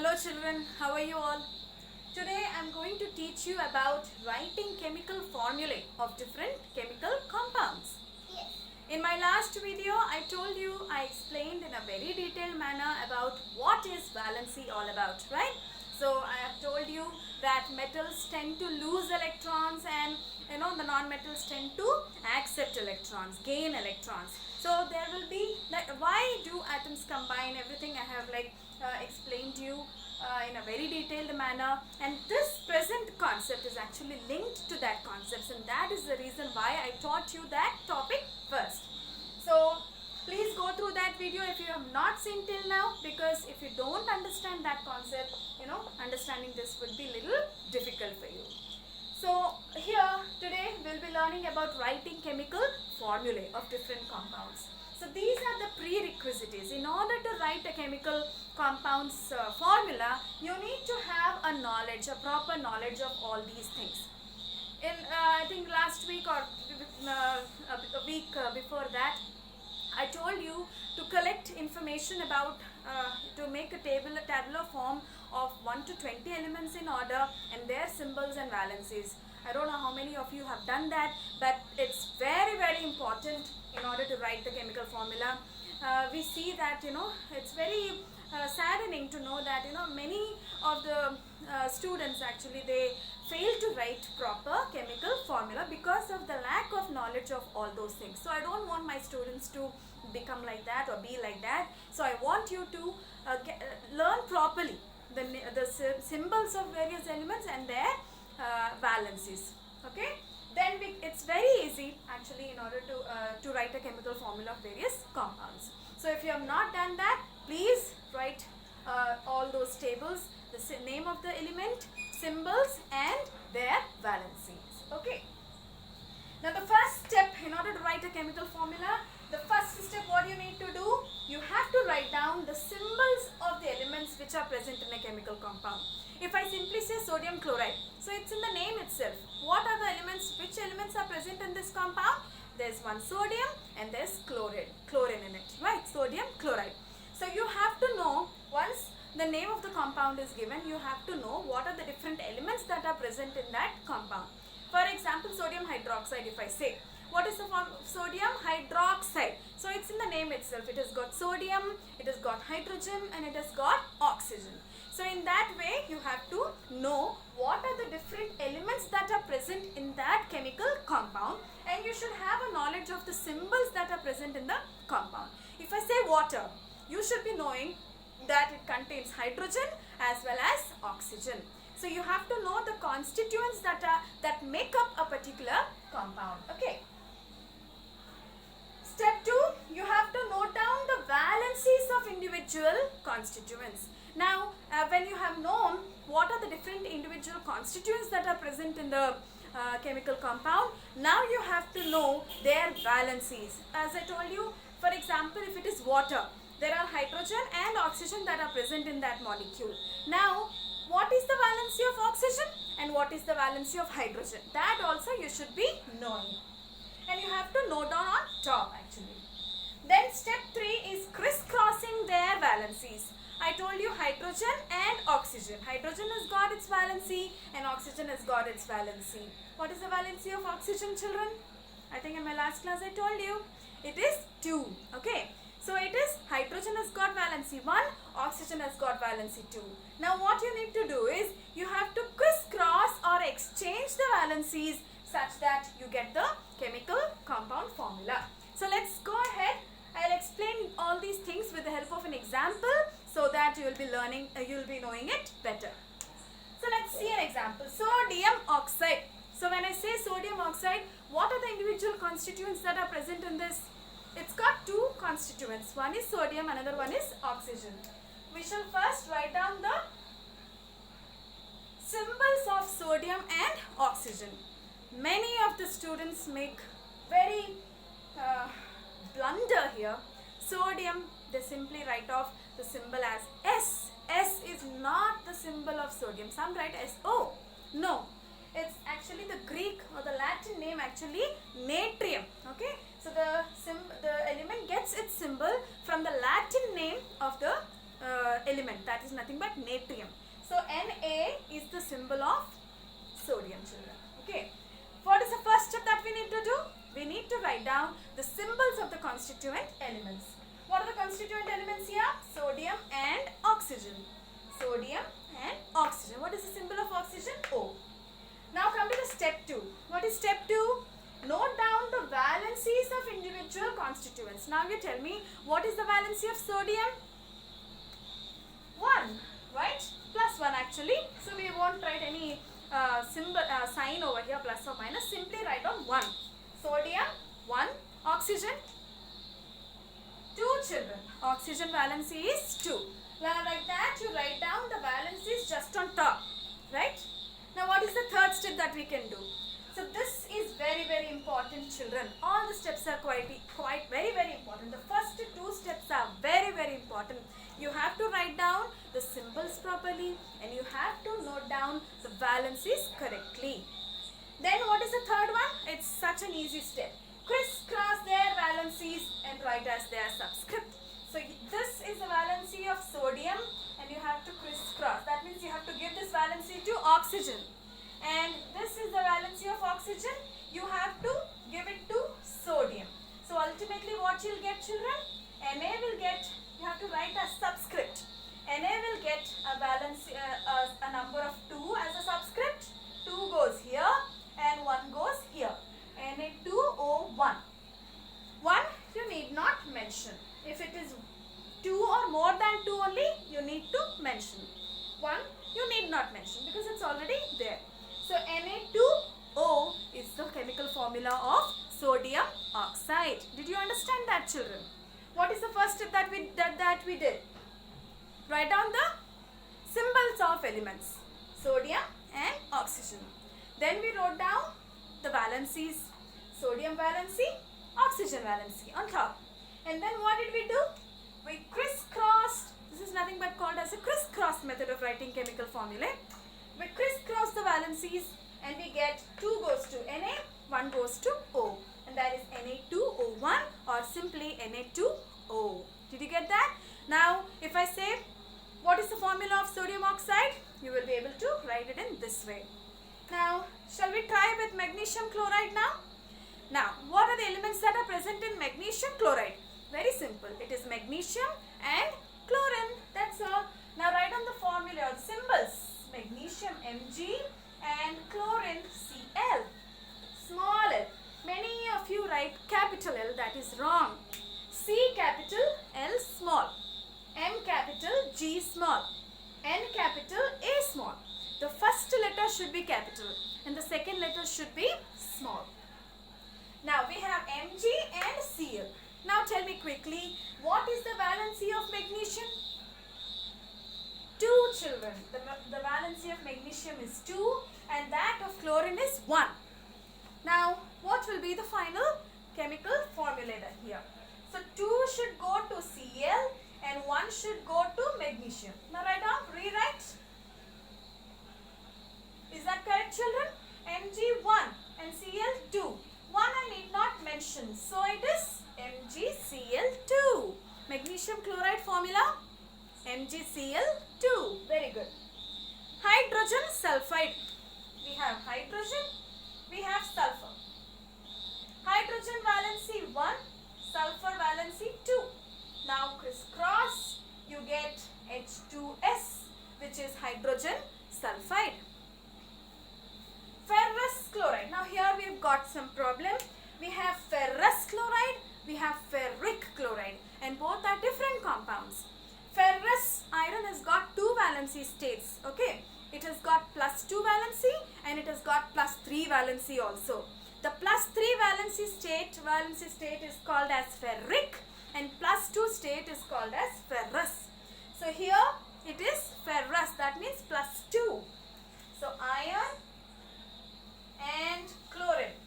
Hello children, how are you all? Today I am going to teach you about writing chemical formulae of different chemical compounds. Yes. In my last video, I told you, I explained in a very detailed manner about what is valency all about, right? So I have told you that metals tend to lose electrons and the non-metals tend to accept electrons, gain electrons. So there will be, why do atoms combine, everything I have explained to you in a very detailed manner, and this present concept is actually linked to that concept, and that is the reason why I taught you that topic first. So please go through that video if you have not seen till now, because if you don't understand that concept, understanding this would be little difficult for you. So here today we'll be learning about writing chemical formulae of different compounds. So these are the prerequisites. In order to write a chemical compound's formula, you need to have a proper knowledge of all these things. In I think last week or a week before that, I told you to collect information about, to make a tabular form of 1 to 20 elements in order and their symbols and valencies. I don't know how many of you have done that, but it's very, very important in order to write the chemical formula. We see that, it's very saddening to know that, many of the students actually, they fail to write proper chemical formula because of the lack of knowledge of all those things. So I don't want my students to become like that or be like that. So I want you to learn properly the symbols of various elements and their valencies. Okay? Then it's very easy actually in order to write a chemical formula of various compounds. So if you have not done that, please write all those tables, the name of the element, symbols and their valencies. Okay. Now the first step in order to write a chemical formula, the first step what you need to do, you have to write down the symbols of the elements which are present in a chemical compound. If I simply say sodium chloride, so it's in the name itself. What are the elements, which elements are present in this compound? There's one sodium and there's chlorine in it, right? Sodium chloride. So you have to know, once the name of the compound is given, you have to know what are the different elements that are present in that compound. For example, sodium hydroxide, if I say, what is the form of sodium hydroxide? So it's in the name itself. It has got sodium, it has got hydrogen and it has got oxygen. So in that way, you have to know what are the different elements that are present in that chemical compound, and you should have a knowledge of the symbols that are present in the compound. If I say water, you should be knowing that it contains hydrogen as well as oxygen. So you have to know the constituents that make up a particular compound. Okay. Step 2, you have to note down the valencies of individual constituents. Now, when you have known what are the different individual constituents that are present in the chemical compound, now you have to know their valencies. As I told you, for example, if it is water, there are hydrogen and oxygen that are present in that molecule. Now, what is the valency of oxygen and what is the valency of hydrogen? That also you should be knowing. And you have to note down on top actually. Then step 3 is crisscrossing their valencies. I told you hydrogen and oxygen. Hydrogen has got its valency and oxygen has got its valency. What is the valency of oxygen, children? I think in my last class I told you. It is 2. Okay. So it is hydrogen has got valency 1, oxygen has got valency 2. Now what you need to do is you have to crisscross or exchange the valencies such that you get the chemical compound formula. So let's go ahead. I'll explain all these things with the help of an example so that you will be learning, you will be knowing it better. So let's see an example. Sodium oxide. So when I say sodium oxide, what are the individual constituents that are present in this? It's got 2 constituents. One is sodium, another one is oxygen. We shall first write down the symbols of sodium and oxygen. Many of the students make very blunder here. Sodium, they simply write off the symbol as S. S is not the symbol of sodium. Some write SO. No. It's actually the Greek or the Latin name actually natrium. Okay. So the element gets its symbol from the Latin name of the element, that is nothing but natrium. So Na is the symbol of sodium, children. Okay. What is the first step that we need to do? We need to write down the symbols of the constituent elements. What are the constituent elements here? Sodium and oxygen. Sodium and oxygen. What is the symbol of oxygen? O. Now come to the step 2. What is step 2? Note down the valencies of individual constituents. Now you tell me, what is the valency of sodium? 1, right? Plus 1 actually. So we won't write any sign over here, plus or minus. Simply write down 1. Sodium 1. Oxygen 2, children. Oxygen valency is 2. Now like that you write down the valencies just on top, right? Now what is the third step that we can do? So this is very important, children. All the steps are quite very important. The first 2 steps are very important. You have to write down the symbols properly and you have to note down the valencies correctly. Then what is the third one? It's such an easy step. Crisscross their valencies and write as their subscript. So this is the valency of sodium and you have to crisscross. That means you have to give this valency to oxygen. And this is the valency of oxygen. You have to give it to sodium. So ultimately what you'll get, children? Na will get, you have to write as subscript. Na will get a valency, a number of 2 as a subscript. 2 goes here and 1 goes here. Na2O1. 1 you need not mention. If it is 2 or more than 2 only, you need to mention. 1 you need not mention because it's already there. So Na2O is the chemical formula of sodium oxide. Did you understand that, children? What is the first step that we did? Write down the symbols of elements, sodium and oxygen. Then we wrote down the valencies, sodium valency, oxygen valency on top. And then what did we do? We crisscrossed. This is nothing but called as a crisscross method of writing chemical formulae. We crisscross the valencies and we get 2 goes to Na, 1 goes to O. And that is Na2O1 or simply Na2O. Did you get that? Now, if I say, what is the formula of sodium oxide? You will be able to write it in this way. Now, shall we try with magnesium chloride now? Now, what are the elements that are present in magnesium chloride? Very simple. It is magnesium and chlorine. That's all. Now, write down the formula or symbols. Magnesium Mg and chlorine Cl. Small l. Many of you write capital L. That is wrong. C capital, L small. M capital, G small. N capital, A small. The first letter should be capital and the second letter should be small. Now we have Mg and Cl. Now tell me quickly, what is the valency of magnesium? 2, children. The valency of magnesium is 2 and that of chlorine is 1. Now what will be the final chemical formula here? So 2 should go to Cl and 1 should go to magnesium. Now write down, rewrite. Is that correct, children? Mg1 and Cl2. 1 I need not mention. So it is MgCl2. Magnesium chloride formula? MgCl2. Very good. Hydrogen sulfide. We have hydrogen. We have sulfur. Hydrogen valency 1. Sulfur valency 2. Now crisscross. You get H2S, which is hydrogen sulfide. Ferrous chloride. Now here we have got some problem. We have ferrous chloride, we have ferric chloride, and both are different compounds. Ferrous iron has got 2 valency states. Okay, it has got +2 valency and it has got +3 valency also. The +3 valency state is called as ferric and +2 state is called as ferrous. So here it is ferrous, that means +2. So iron and chlorine.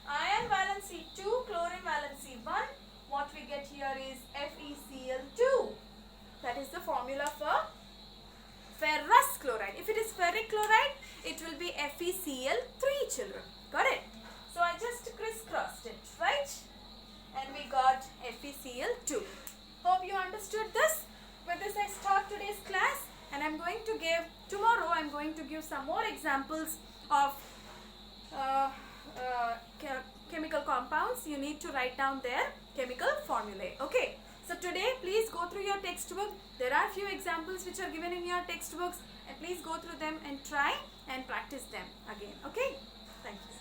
Iron valency 2, chlorine valency 1. What we get here is FeCl2. That is the formula for ferrous chloride. If it is ferric chloride, it will be FeCl3, children. Got it? So I just crisscrossed it, right? And we got FeCl2. Hope you understood this. With this I stop. today's class, and tomorrow I'm going to give some more examples of chemical compounds. You need to write down their chemical formulae. Okay. So today, please go through your textbook. There are few examples which are given in your textbooks, and please go through them and try and practice them again. Okay. Thank you.